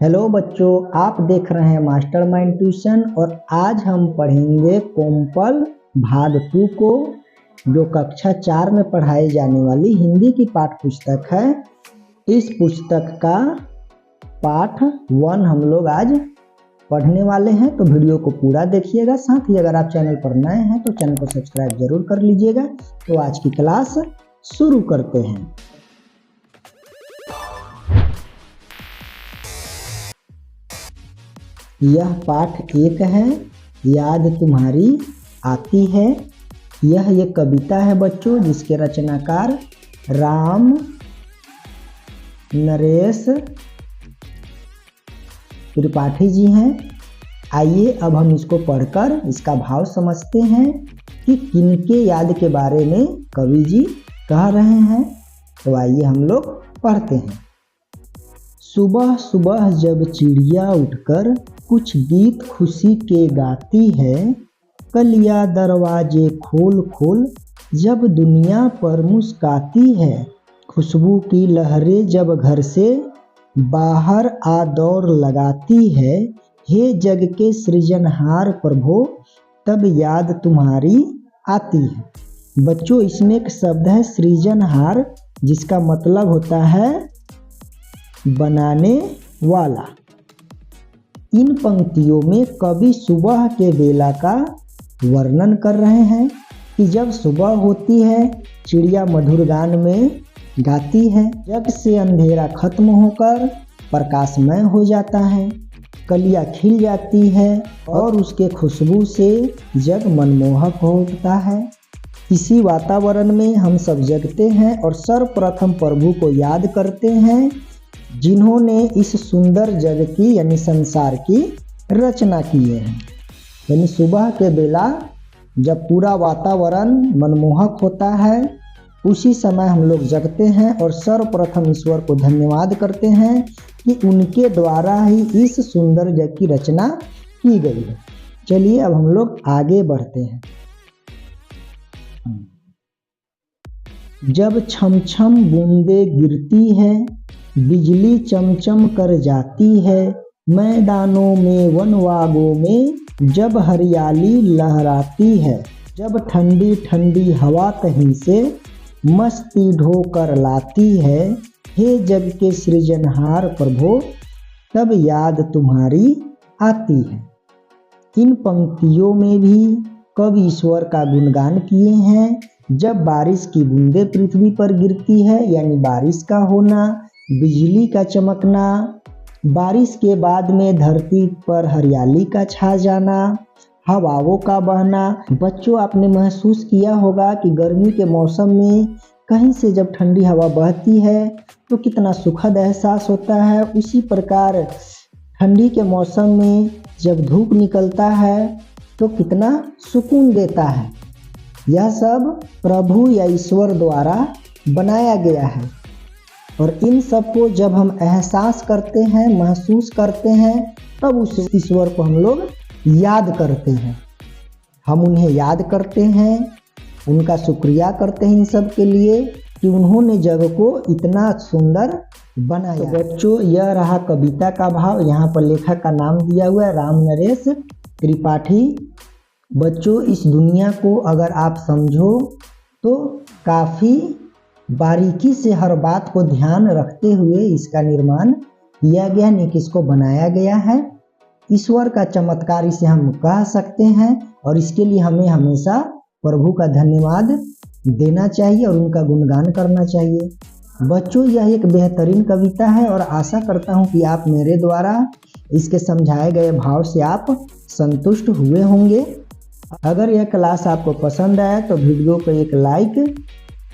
Hello बच्चों, आप देख रहे हैं मास्टरमाइंड ट्यूशन और आज हम पढ़ेंगे कोम्पल भाग 2 को, जो कक्षा 4 में पढ़ाई जाने वाली हिंदी की पाठ्य पुस्तक है। इस पुस्तक का पाठ 1 हम लोग आज पढ़ने वाले हैं, तो वीडियो को पूरा देखिएगा। साथ ही अगर आप चैनल पर नए हैं तो चैनल को सब्सक्राइब जरूर कर लीजिएगा। तो आज की क्लास शुरू करते हैं। यह पाठ 1 है, याद तुम्हारी आती है। यह एक कविता है बच्चों, जिसके रचनाकार राम नरेश त्रिपाठी जी हैं। आइए अब हम इसको पढ़कर इसका भाव समझते हैं कि किनके याद के बारे में कवि जी कह रहे हैं। तो आइए हम लोग पढ़ते हैं। सुबह सुबह जब चिड़िया उठकर कुछ गीत खुशी के गाती है, कलिया दरवाजे खोल खोल जब दुनिया पर मुस्काती है, खुशबू की लहरें जब घर से बाहर आ दौड़ लगाती है, हे जग के सृजनहार प्रभु तब याद तुम्हारी आती है। बच्चों, इसमें एक शब्द है सृजनहार, जिसका मतलब होता है बनाने वाला। इन पंक्तियों में कवि सुबह के बेला का वर्णन कर रहे हैं कि जब सुबह होती है, चिड़िया मधुर गान में गाती है, जग से अंधेरा खत्म होकर प्रकाशमय हो जाता है, कलियां खिल जाती है और उसके खुशबू से जग मनमोहक हो उठता है। इसी वातावरण में हम सब जगते हैं और सर्वप्रथम प्रभु को याद करते हैं, जिन्होंने इस सुंदर जग की यानी संसार की रचना की है। यानी सुबह के बेला जब पूरा वातावरण मनमोहक होता है, उसी समय हम लोग जगते हैं और सर्वप्रथम ईश्वर को धन्यवाद करते हैं कि उनके द्वारा ही इस सुंदर जग की रचना की गई है। चलिए अब हम लोग आगे बढ़ते हैं। जब छम छम बूंदे गिरती है, बिजली चमचम कर जाती है, मैदानों में वनवागों में जब हरियाली लहराती है, जब ठंडी ठंडी हवा कहीं से मस्ती ढोकर लाती है, हे जग के सृजनहार प्रभु तब याद तुम्हारी आती है। इन पंक्तियों में भी कवि ईश्वर का गुणगान किए हैं। जब बारिश की बूंदें पृथ्वी पर गिरती है, यानी बारिश का होना, बिजली का चमकना, बारिश के बाद में धरती पर हरियाली का छा जाना, हवाओं का बहना। बच्चों, आपने महसूस किया होगा कि गर्मी के मौसम में कहीं से जब ठंडी हवा बहती है तो कितना सुखद एहसास होता है। उसी प्रकार ठंडी के मौसम में जब धूप निकलता है तो कितना सुकून देता है। यह सब प्रभु या ईश्वर द्वारा बनाया गया है और इन सब को जब हम एहसास करते हैं, महसूस करते हैं, तब उस ईश्वर को हम लोग याद करते हैं। हम उन्हें याद करते हैं, उनका शुक्रिया करते हैं इन सब के लिए कि उन्होंने जग को इतना सुंदर बनाया। तो बच्चों, यह रहा कविता का भाव। यहाँ पर लेखक का नाम दिया हुआ है राम नरेश त्रिपाठी। बच्चों, इस दुनिया को अगर आप समझो तो काफ़ी बारीकी से हर बात को ध्यान रखते हुए इसका निर्माण किया गया, नहीं कि इसको बनाया गया है। ईश्वर का चमत्कार इसे हम कह सकते हैं और इसके लिए हमें हमेशा प्रभु का धन्यवाद देना चाहिए और उनका गुणगान करना चाहिए। बच्चों, यह एक बेहतरीन कविता है और आशा करता हूँ कि आप मेरे द्वारा इसके समझाए गए भाव से आप संतुष्ट हुए होंगे। अगर यह क्लास आपको पसंद आया तो वीडियो को एक लाइक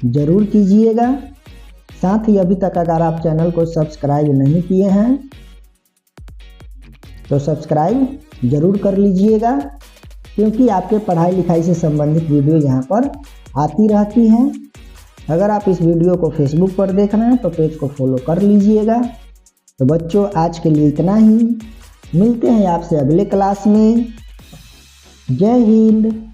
जरूर कीजिएगा। साथ ही अभी तक अगर आप चैनल को सब्सक्राइब नहीं किए हैं तो सब्सक्राइब जरूर कर लीजिएगा, क्योंकि आपके पढ़ाई लिखाई से संबंधित वीडियो यहाँ पर आती रहती हैं। अगर आप इस वीडियो को फेसबुक पर देख रहे हैं तो पेज को फॉलो कर लीजिएगा। तो बच्चों, आज के लिए इतना ही। मिलते हैं आपसे अगले क्लास में। जय हिंद।